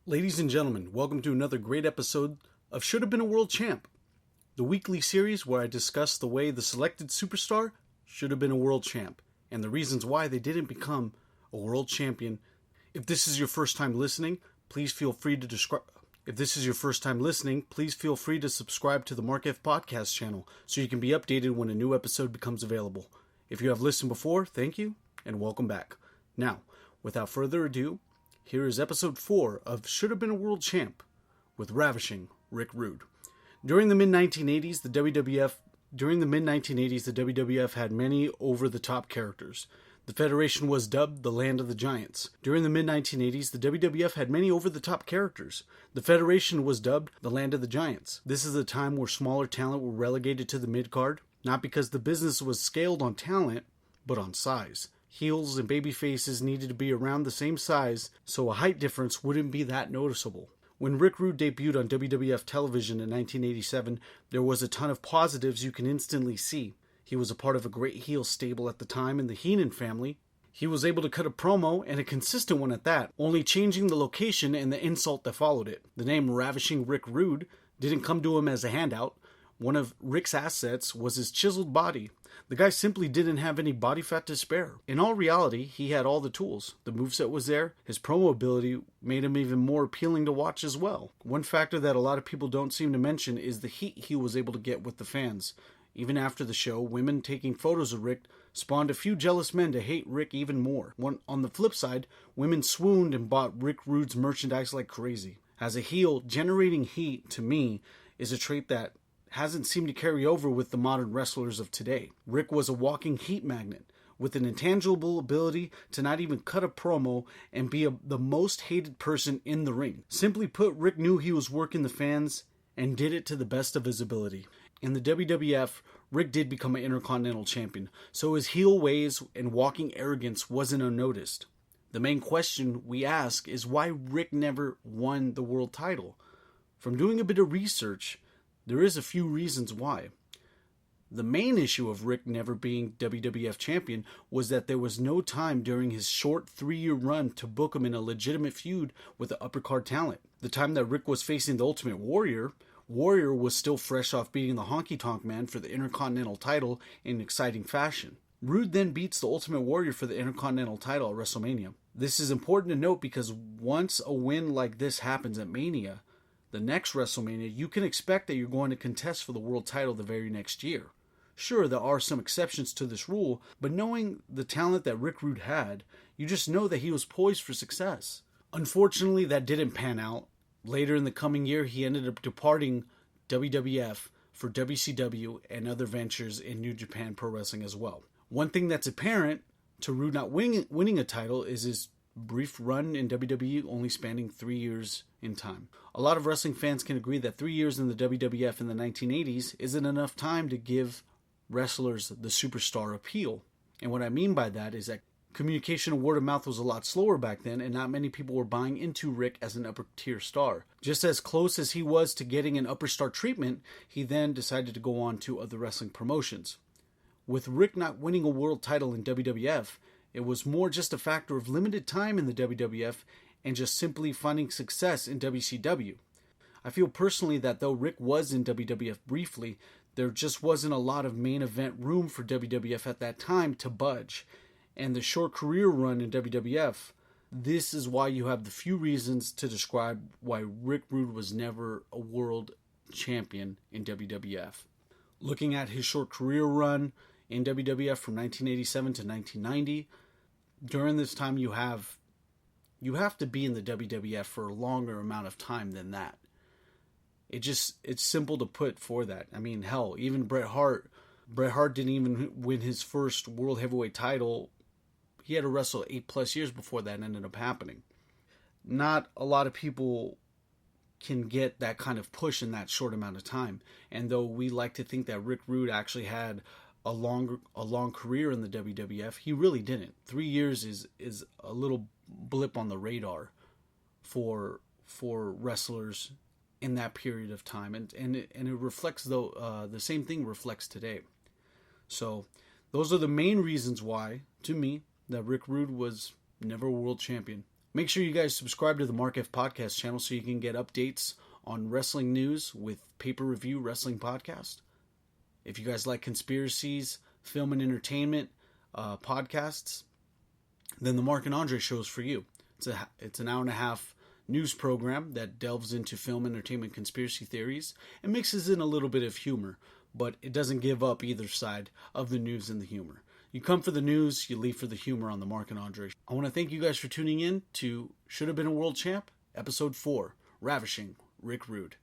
Ladies and gentlemen, welcome to another great episode of Should Have Been a World Champ, the weekly series where I discuss the way the selected superstar should have been a world champ and the reasons why they didn't become a world champion. If this is your first time listening, please feel free to subscribe to the Mark F Podcast channel so you can be updated when a new episode becomes available. If you have listened before, thank you and welcome back. Now, without further ado, here is episode 4 of Should Have Been a World Champ with Ravishing Rick Rude. During the mid-1980s, the WWF had many over-the-top characters. The Federation was dubbed the Land of the Giants. During the mid-1980s, the WWF had many over-the-top characters. The Federation was dubbed the Land of the Giants. This is a time where smaller talent were relegated to the mid-card, not because the business was scaled on talent, but on size. Heels and baby faces needed to be around the same size, so a height difference wouldn't be that noticeable. When Rick Rude debuted on WWF television in 1987, there was a ton of positives you can instantly see. He was a part of a great heel stable at the time in the Heenan family. He was able to cut a promo, and a consistent one at that, only changing the location and the insult that followed it. The name Ravishing Rick Rude didn't come to him as a handout. One of Rick's assets was his chiseled body. The guy simply didn't have any body fat to spare. In all reality, he had all the tools. The moveset was there. His promo ability made him even more appealing to watch as well. One factor that a lot of people don't seem to mention is the heat he was able to get with the fans. Even after the show, women taking photos of Rick spawned a few jealous men to hate Rick even more. On the flip side, women swooned and bought Rick Rude's merchandise like crazy. As a heel, generating heat, to me, is a trait that hasn't seemed to carry over with the modern wrestlers of today. Rick was a walking heat magnet, with an intangible ability to not even cut a promo and be the most hated person in the ring. Simply put, Rick knew he was working the fans and did it to the best of his ability. In the WWF, Rick did become an Intercontinental Champion, so his heel ways and walking arrogance wasn't unnoticed. The main question we ask is why Rick never won the world title. From doing a bit of research, there is a few reasons why. The main issue of Rick never being WWF champion was that there was no time during his short 3-year run to book him in a legitimate feud with the uppercard talent. The time that Rick was facing the Ultimate Warrior, Warrior was still fresh off beating the Honky Tonk Man for the Intercontinental title in exciting fashion. Rude then beats the Ultimate Warrior for the Intercontinental title at WrestleMania. This is important to note because once a win like this happens at Mania, the next WrestleMania, you can expect that you're going to contest for the world title the very next year. Sure, there are some exceptions to this rule, but knowing the talent that Rick Rude had, you just know that he was poised for success. Unfortunately, that didn't pan out. Later in the coming year, he ended up departing WWF for WCW and other ventures in New Japan Pro Wrestling as well. One thing that's apparent to Rude not winning a title is his brief run in WWE only spanning 3 years in time. A lot of wrestling fans can agree that 3 years in the WWF in the 1980s isn't enough time to give wrestlers the superstar appeal. And what I mean by that is that communication and word of mouth was a lot slower back then, and not many people were buying into Rick as an upper tier star. Just as close as he was to getting an upper star treatment, he then decided to go on to other wrestling promotions. With Rick not winning a world title in WWF, it was more just a factor of limited time in the WWF and just simply finding success in WCW. I feel personally that though Rick was in WWF briefly, there just wasn't a lot of main event room for WWF at that time to budge. And the short career run in WWF, this is why you have the few reasons to describe why Rick Rude was never a world champion in WWF. Looking at his short career run in WWF from 1987 to 1990, during this time you have to be in the WWF for a longer amount of time than that. It's simple to put for that. I mean, hell, even Bret Hart didn't even win his first World Heavyweight title. He had to wrestle 8+ years before that ended up happening. Not a lot of people can get that kind of push in that short amount of time. And though we like to think that Rick Rude actually had a long career in the WWF, he really didn't. 3 years is a little blip on the radar for wrestlers in that period of time, and it reflects the same thing reflects today. So those are the main reasons why, to me, that Rick Rude was never a world champion. Make sure you guys subscribe to the Mark F. Podcast channel so you can get updates on wrestling news with Pay-Per-Review Wrestling Podcast. If you guys like conspiracies, film and entertainment podcasts, then the Mark and Andre show is for you. It's an hour and a half news program that delves into film, entertainment, conspiracy theories and mixes in a little bit of humor, but it doesn't give up either side of the news and the humor. You come for the news, you leave for the humor on the Mark and Andre. I want to thank you guys for tuning in to Should Have Been a World Champ, Episode 4, Ravishing, Rick Rude.